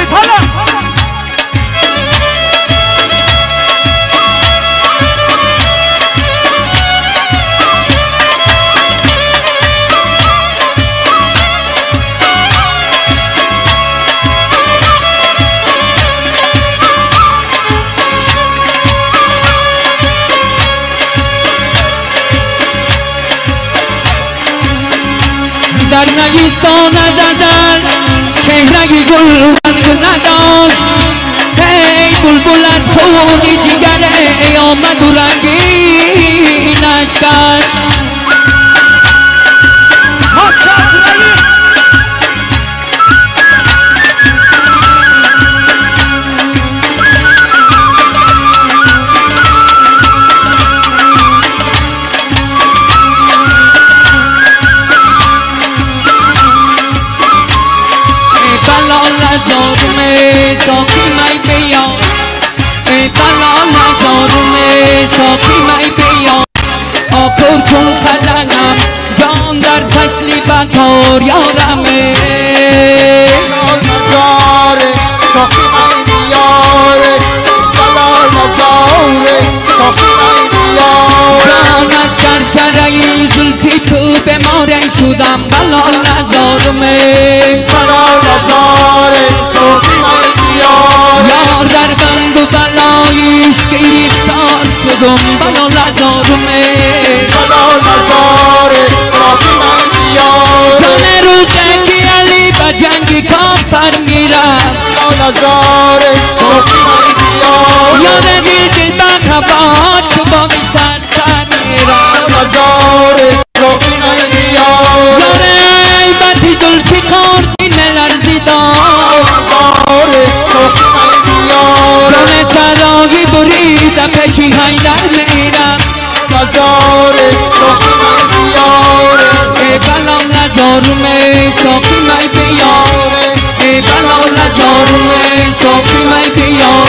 کنید حالا در نگیستان از ازل چهرهی گل نداشت ای بلبل از خونی جگره آمد و رنگینش کرد ساقی می بیا ای بلال هزارم ساقی می بیا آکر کن قدنم جان در فصلی بکار یارمه بلال نزار ساقی می بیار بلال نزار ساقی می بیار جان از شرشره زلفی تو بماره شدم بلال نزارمه بلال نزار ساقی می یار در بند و بلایش گریفتار شدم بلال نزارمه بلال نزار ساقی می بیار جان روزه که علی به جنگ کافر میرفت بلال نزار ساقی می بیار یاد دل به خبات چو با می سر میرفت بلال نزار ساقی می بیار یار ای بدی زلفی قارسی نلرزیدار ساقی می بیار جان سراغی بریده پیچی حیدر میرم نزار ساقی می بیار ای بلال نزارم ساقی می بیار ای بلال نزارم ساقی می بیار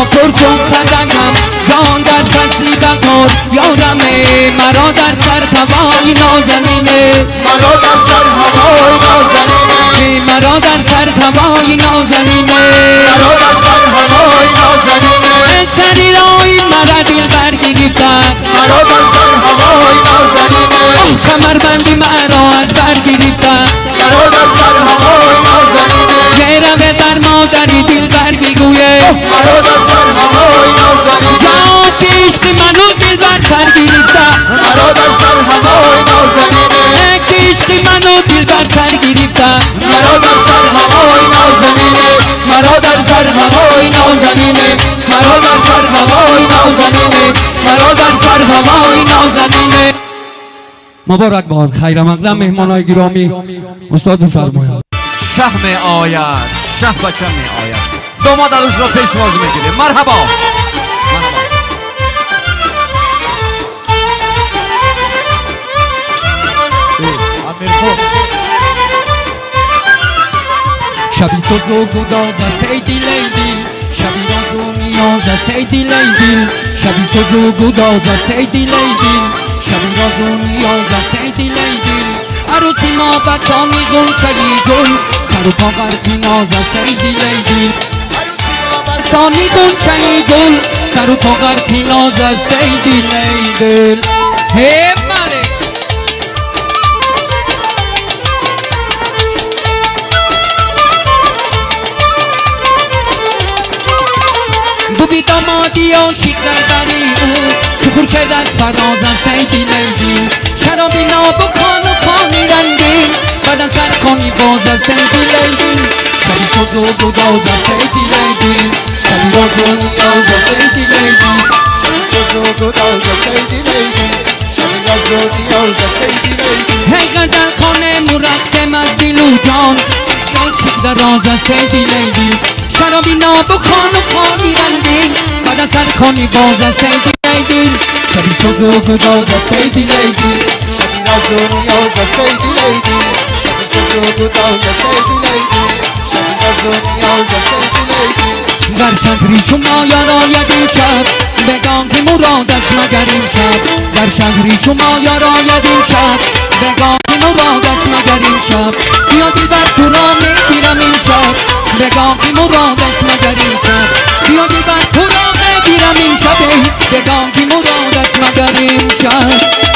آکر کن قدنم جان در فصلی بکار یارمه مرا در سر هوای نازنینه مرا در سر هوای نازنینه مرا در سر هوای نازنینه مرا در سر هوای نازنینه سری رای مرا دل برگرفتن مرا در سر هوای نازنینه کمر بندی مرا از برگرفتن مرا در سر هوای نازنینه گیرم در مادری دل بر میگویه مرا در سر هوای نازنینه جان کشت منو دل بر سر گرفتن مرا در سر هوای نازنینه کشت منو دل بر سر گرفتن مرا در سر هوای نازنینه مرا در سر هوای نازنینه مرا در سر هوای نازنینه مرا در سر هوای نازنینه مبارک باد خیر مقدم مهمانای گرامی استاد بفرمایید شه می آید شه بچه می آید داماد عروس را پیشواز میگیره مرحبا شبی سوز و گداز است ای دل ای دل شبی راز و نیاز است ای دل ای دل شبی سوز و گداز است ای دل ای دل شبی راز و نیاز است ای دل ای دل عروسی ما بچانی غنچه‌ی گل سر و پا غرقی ناز است ای دل ای دل سانی غنچه‌ی گل سر و پا غرقی ناز است ای دل ای دل هماره بی دامادی عاشق در بری او چو خورشید از فراز است ای دل ای دل شرابی ناب و خان و خانی رنگین بعد از سر خانی باز است ای دل ای دل شبی سوز و گداز است ای دل ای دل شبی راز و نیاز است ای دل ای دل شبی سوز و گداز است ای دل ای دل شبی راز و نیاز است ای دل ای دل هی غزل خانه مرقصم از دل و جان عاشق در راز است ای دل ای دل شرابی ناب و خان و خانی رنگین بعد از سر خانی باز است ای دل ای دل شبی سوز و گداز است ای دل ای دل شبی راز و نیاز است ای دل ای دل شبی سوز و گداز است ای دل ای دل شبی راز و نیاز است ای دل ای دل در شهری شما یاراید این شب بگام که مراد است مگر این شب در شهری شما یاراید این شب بگام که مراد است مگر این شب بیا دلبر تو را میگیرم این شب بگاهی مراد است مگر این شب بیا دلبر تو را بگیرم این شب بگاهی مراد است مگر این شب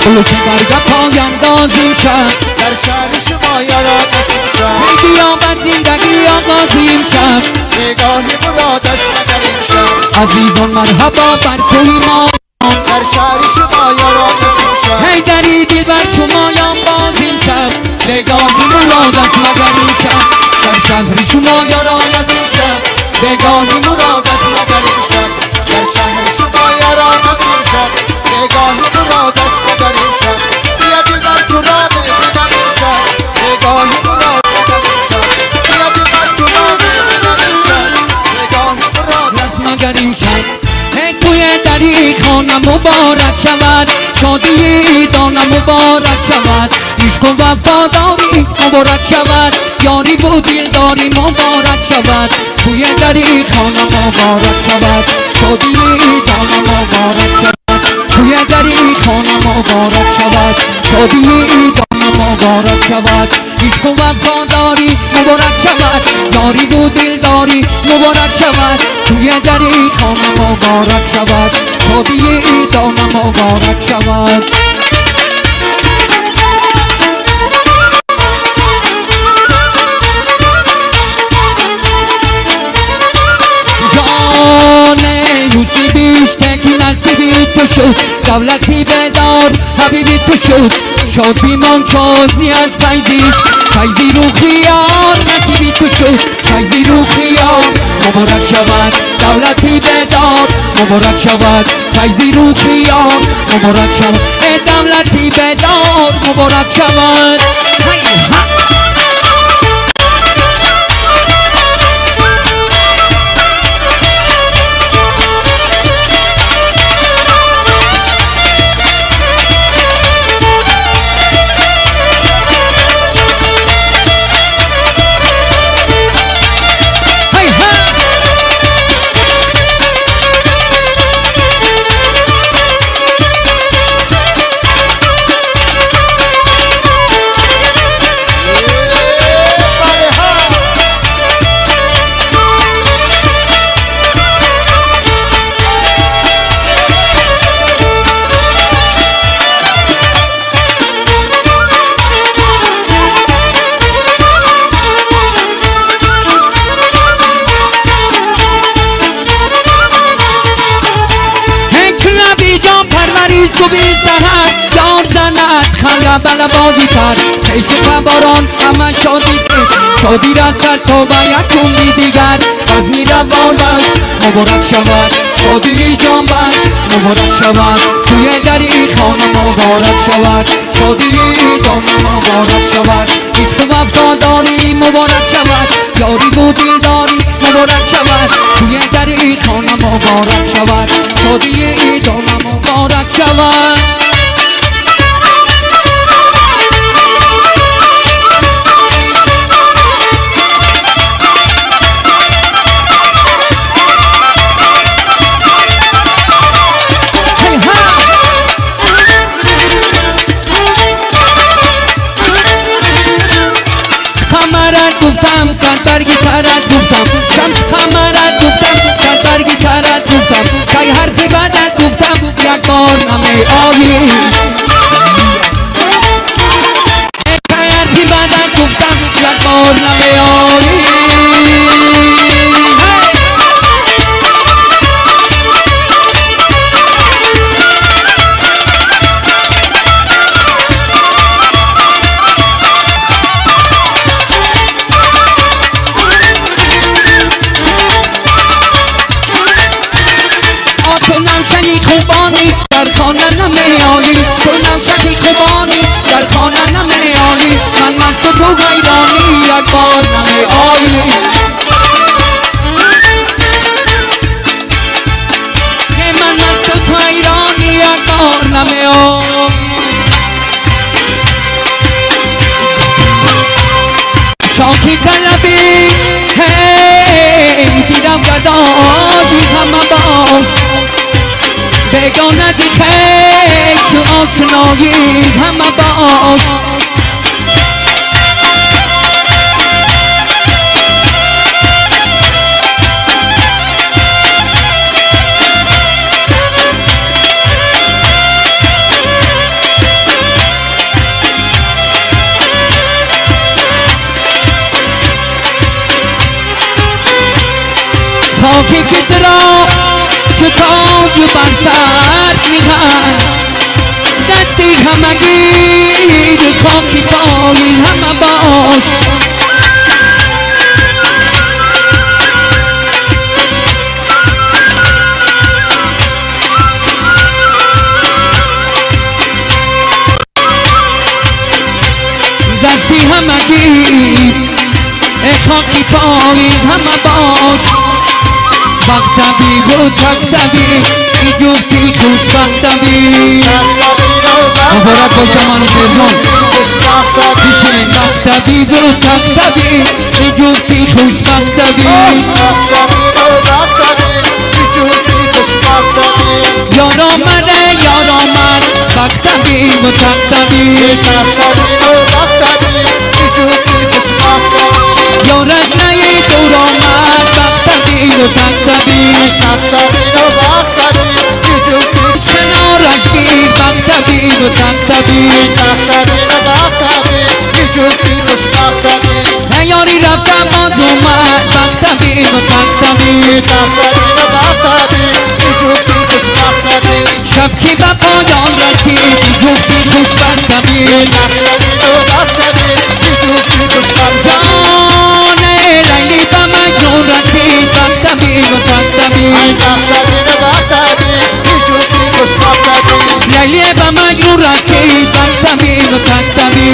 بلوچ برگه پای اندازیم شب در شهر شما یاران نسیم شب بیا من زندگی آغازیم شب نگاهی مراد است مگر این شب عزیزان مرحبا بر کوی ما در شهر شما یاران نسیم شب هی دری دل بر شما یان بازیم شب نگاهی مراد است مگر این شب در شهر شما یاران نسیم شب نگاهی مراد است مگر این شب در شهر شما یاران نسیم شب نگاهی مراد است مگر این شب بیا دلبر تو را ببینم این شب نگاهی مراد مگر این شب بیا دلبر تو را ببینم این شب نگاهی مراد است مگر این شب هی توی دری خانم مبارک شود شادی دانم مبارک شود عشق و وفاداری مبارک شود یاری و دلداری مبارک شود توی دری خانم مبارک شود شادی دانم مبارک شود توی دری خانم مبارک شود شادی دانم مبارک شود عشق و وفاداری مبارک شود یاری و دلداری مبارک شود توی دری خانم مبارک شود شادی دانم مبارک شود یوسی بیشتر که نصیبی تو شد دولتی بدار حبیبی تو شد شاد بیمان شازی از فیضیش فیضی رو خیار نصیبی تو شد فیضی رو خیار مبارک شود دولتی بدار مبارک شود فیضی رو خیار مبارک شود دولتی بدار مبارک شود صبح سحر یار زند خمر بلبادی پر پیش خبران همه شادی که شادی رسد تا باید کنی دیگر بزمی روانش مبارک شود شادی جانبش مبارک شود توی دری خانه مبارک شود شادی جانم مبارک شود عشق و وفاداری مبارک شود یاری و دلداری مبارک شود توی دری خانه مبارک شود شادی جانم مبارک شود گفتم سنترگی ترد گفتم شمس خمرت گفتم سنترگی ترد گفتم که حرفی بدت گفتم یک بار نمی آیی که حرفی بدت گفتم یک بار نمی آیی خوبانی در خانه نمیایی تو نمشکی خوبانی در خانه نمیایی من مست و تو غیرانی یک بار نمیایی من مست و تو غیرانی یک بار نمیایی شاکی طلبی هی دیدم گدایی همه باش به بداند خیلی آشنایی همه باش خاکی که درا چو تاج بر سر میهن دستی همگیر خاکی پایی همه باش دستی همگیر خاکی پایی همه باش مکتبی و تختبی ای جفتی خوش مکتبی مبارک باشه مانو تهران بشین مکتبی و تختبی ای جفتی خوش مکتبی یار آمده یار آمد مکتبی و تختبی یار از نهی دور آمد مکتبی و تختبی کنارش گیر مکتبی و تختبی یاری رفتم باز اومد مکتبی و تختبی شب که به پایان رسید جفتی خوش مکتبی جان لیلی به مجنون رسید مکتبی و تختبی لیلی به مجنون رسید مکتبی و تختبی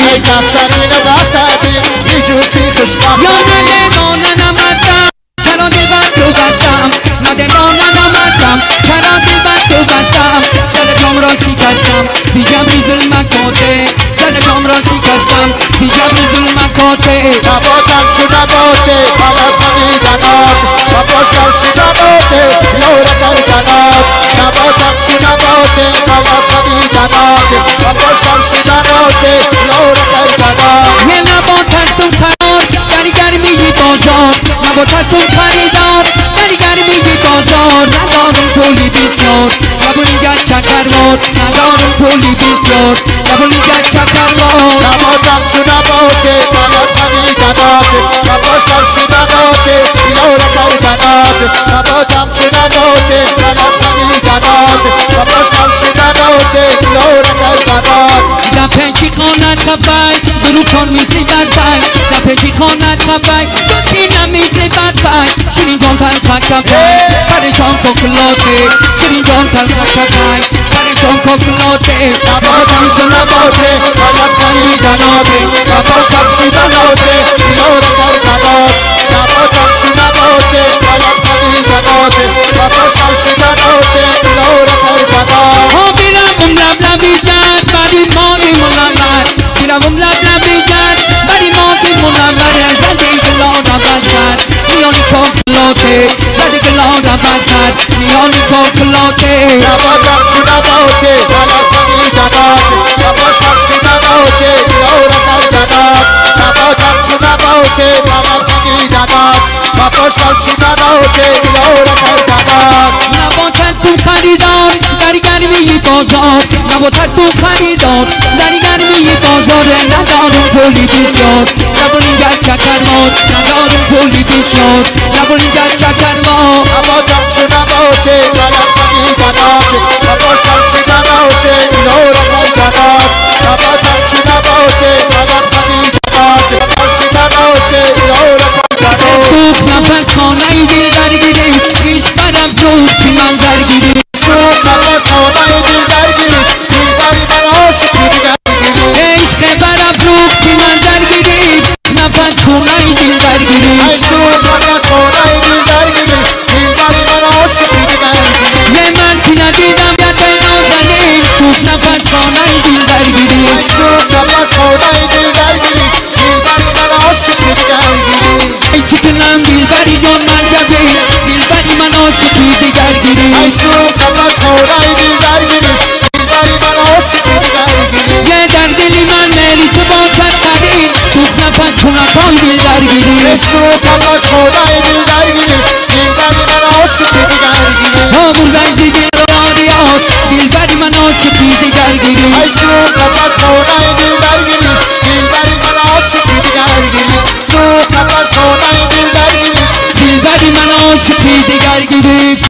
یا ندمانه نمستم چرا دل بر تو بستم ندمانه نمستم چرا دل بر تو بستم سر جام را شکستم سی جبری ظلمکاته سر جام را شکستم سی جبری ظلمکاته نباتم چو نباته طلب خریدنات و پاشتم شدناته یور کردنات نباتم چو نباته طلب خریدنات و پاشتم شدناته یور کردنات یه نبات هستم خرار در گرمی بازار نبات هستم خریدار در گرمی بازار ندارم پولی بسیار قبولی گرد چکروار ندارم پولی بسیار قبولی گرد چکروار نباتم چو نباته طلب خریدنات و پاشتم شدناته یور کردنات نباتم چو نباته طلب خریدنات و پاشتم شدناته یور کردنات در پنچی خانت خفای درو چون میسی برفای در پنچی خانت خفای دوستی نمیسی برفای شیرین جان تل خکفای پریشان ککلاته شیرین جان تل خکفای پریشان ککلاته نباتم چو نباته طلب خریدناته و پاشتم شدناته یور کردنات نباتم چو نباته طلب خریدناته و پاشتم شدناته یور کردنات ها بیرم لب لبی جد بری ماهی منور بیرم لب لبی جد بری ماهی منور زدی گلان بسر میانی ککلاته زدی گلان بسر میانی ککلاته نباتم چو نباته طلب خریدنات و پاشتم شدناته یور کردنات نباتم چو نباته طلب خریدنات و پاشتم شدناته یور کردنات نبات از تو خریدار در گرمی بازار نبات از تو خریدار در گرمی بازار ندارم پولی بسیار نبولی گرد چکروار ندارم پولی بسیار نبولی گرد چکروار نباتم چو نباته طلب خریدنات و پاشتم شدناته یور کردنات نباتم چو نباته طلب خریدنات و پاشتم شدناته یور کردنات سوخ نفس خانه دل درگیری عشق برم سوخ چی منظر گیری سوخ نفس خانه دل درگیری دلبری من عاشقی دیگرگیری عشق برم سوخ چی منظر گیری نفس خانه دل درگیری ای سوخ نفس خانه دل درگیری دلبری من عاشقی دیگرگیری یه من که ندیدم یاد نازنین سوخ نفس خانه دل درگیری ای سوخ نفس خانه دل درگیری دلبری من عاشقی دیگرگیری ای چکنم دلبری جان من جبه دلبری من عاشقی دیگر گیری ای سوخ نفس خانه دل درگیری پای دل درگیری سو قفس خونای دل درگیری دلبری من عاشقی دیگرگیری همون رنجی گرانیات دلبری من عاشقی دیگرگیری ای سو قفس خونای دل درگیری دلبری من عاشقی دیگرگیری سو قفس خونای دل درگیری دلبری من عاشقی دیگرگیری